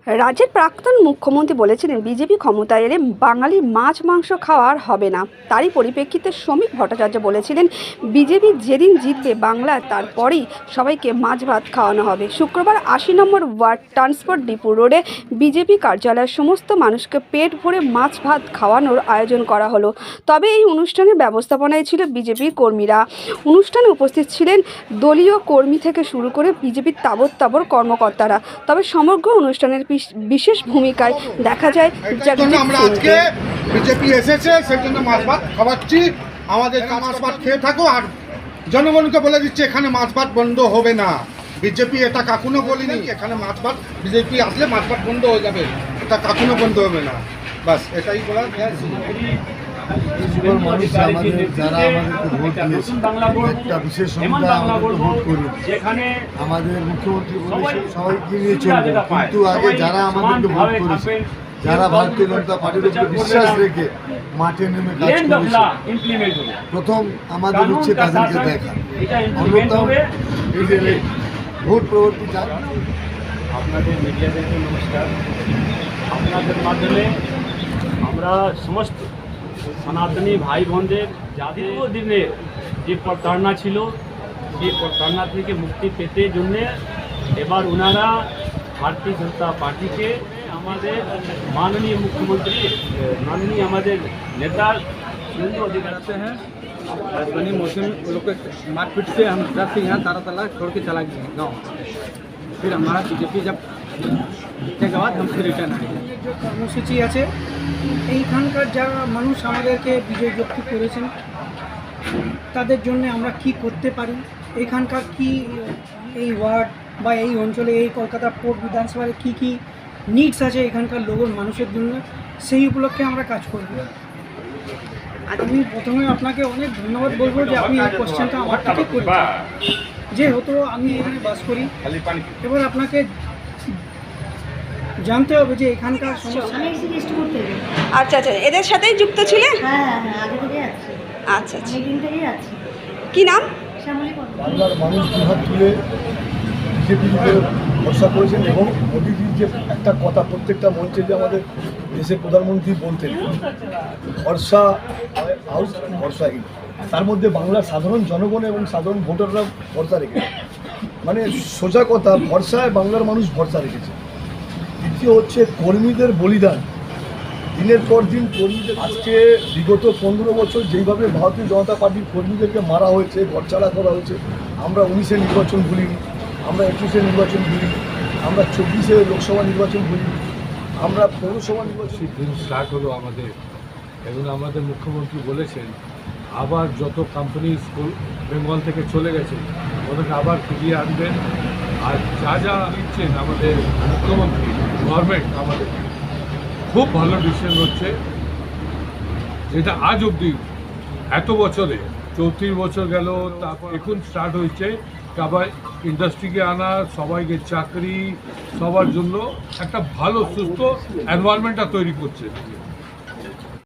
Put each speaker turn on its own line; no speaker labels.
রাজ্যের প্রাক্তন মুখ্যমন্ত্রী বলেছিলেন বিজেপি ক্ষমতায় এলে বাঙালি মাছ মাংস খাওয়া আর হবে না। তারই পরিপ্রেক্ষিতে শ্রমিক ভট্টাচার্য বলেছিলেন বিজেপি যেদিন জিতবে বাংলা তারপরেই সবাইকে মাছ ভাত খাওয়ানো হবে। শুক্রবার ৮০ নম্বর ওয়ার্ড ট্রান্সপোর্ট ডিপো রোডে বিজেপি কার্যালয়ের সমস্ত মানুষকে পেট ভরে মাছ ভাত খাওয়ানোর আয়োজন করা হলো। তবে এই অনুষ্ঠানের ব্যবস্থাপনায় ছিল বিজেপির কর্মীরা। অনুষ্ঠানে উপস্থিত ছিলেন দলীয় কর্মী থেকে শুরু করে বিজেপির তাবর কর্মকর্তারা। তবে সমগ্র অনুষ্ঠানের বিশেষ ভূমিকায় দেখা যায়
আমরা আজকে বিজেপি এসেছে সেই জন্য মাছ ভাত খাওয়াচ্ছি। আমাদের মাছ ভাত খেয়ে থাকো আর জনগণকে বলে দিচ্ছে এখানে মাছ ভাত বন্ধ হবে না। বিজেপি এটা কখনো বলিনি এখানে মাছ ভাত বিজেপি আসলে মাছ ভাত বন্ধ হয়ে যাবে, এটা কখনো বন্ধ হবে না। বাস এটাই বলার।
মানুষ আমাদের যারা আমাদেরকে ভোট দিয়েছে একটা বিশেষ সংখ্যা আমাদেরকে ভোট করুন, আমাদের মুখ্যমন্ত্রী বলেছে সবাইকে নিয়ে চলবে, কিন্তু আগে যারা আমাদেরকে ভোট করেছে, যারা ভারতীয় জনতা পার্টির উপরে বিশ্বাস রেখে মাঠে নেমে কাজ করেছে, প্রথম আমাদের হচ্ছে তাদেরকে দেখা। অন্যতম এই যে ভোট প্রবর্তী চান।
আপনাদের মিডিয়াদেরকে নমস্কার। আপনাদের মাধ্যমে আমরা সমস্ত সনাতনী ভাই বোনদের যাদের দিনের যে প্রতারণা ছিল সেই প্রতারণা থেকে মুক্তি পেতে জন্যে এবার ওনারা ভারতীয় জনতা পার্টিকে আমাদের माननीय मुख्यमंत्री माननीय हमारे नेता सुरेंद्र अधिकारी से हैं। राजधानी मौसम लोग मारपीट से हम डर से यहाँ तारातला छोड़ के चला गए गाँव। फिर हमारा बीजेपी जब जीतने के बाद हम फिर रिटर्न आएंगे।
जो কর্মসূচি আছে এইখানকার যারা মানুষ আমাদেরকে বিজয় যুক্ত করেছেন তাদের জন্য আমরা কি করতে পারি, এখানকার কি এই ওয়ার্ড বা এই অঞ্চলে এই কলকাতা পোর্ট বিধানসভার কি নিডস আছে এখানকার লোকের মানুষের জন্য, সেই উপলক্ষে আমরা কাজ করব। আমি প্রথমে আপনাকে অনেক ধন্যবাদ বলবো যে আপনি এই কোশ্চেনটা আমার থেকে করেছেন। যেহেতু আমি এখানে বাস করি, এবার আপনাকে জানতে হবে যে এখানকার সমস্যা।
আচ্ছা আচ্ছা, এদের সাথেই যুক্ত ছিলেন?
হ্যাঁ আগে থেকে আছি।
আচ্ছা আচ্ছা,
দিন থেকেই আছি।
কি নাম?
বাংলার মানুষ দুহাত তুলে বিজেপির উপরে ভরসা করেছেন এবং মোদীজির যে একটা কথা প্রত্যেকটা মঞ্চে যে আমাদের দেশের প্রধানমন্ত্রী বলতেন ভরসা হাউস ভরসাহীন, তার মধ্যে বাংলার সাধারণ জনগণ এবং সাধারণ ভোটাররা ভরসা রেখেছে। মানে সোজা কথা, ভরসায় বাংলার মানুষ ভরসা রেখেছে। দ্বিতীয় হচ্ছে কর্মীদের বলিদান, দিনের পর দিন কর্মীদের। আজকে বিগত 15 বছর যেইভাবে ভারতীয় জনতা পার্টির কর্মীদেরকে মারা হয়েছে, ঘরছাড়া করা হয়েছে, আমরা 19-এ নির্বাচন ভুলিনি, আমরা 21-এ নির্বাচন ভুলিনি, আমরা 24-এ লোকসভা নির্বাচন ভুলিনি, আমরা পৌরসভা নির্বাচন।
দিন স্টার্ট হলো আমাদের, এবং আমাদের মুখ্যমন্ত্রী বলেছেন আবার যত কোম্পানি স্কুল বেঙ্গল থেকে চলে গেছে ওদেরকে আবার ফিরিয়ে আনবেন। আর যা যা দিচ্ছেন আমাদের মুখ্যমন্ত্রী গভর্নমেন্ট আমাদের খুব ভালো ডিসিশন হচ্ছে, যেটা আজ অবধি এত বছরে 34 বছর গেল, তারপর এখন স্টার্ট হয়েছে আবার ইন্ডাস্ট্রিকে আনা, সবাইকে চাকরি, সবার জন্য একটা ভালো সুস্থ এনভায়রনমেন্টটা তৈরি করছে।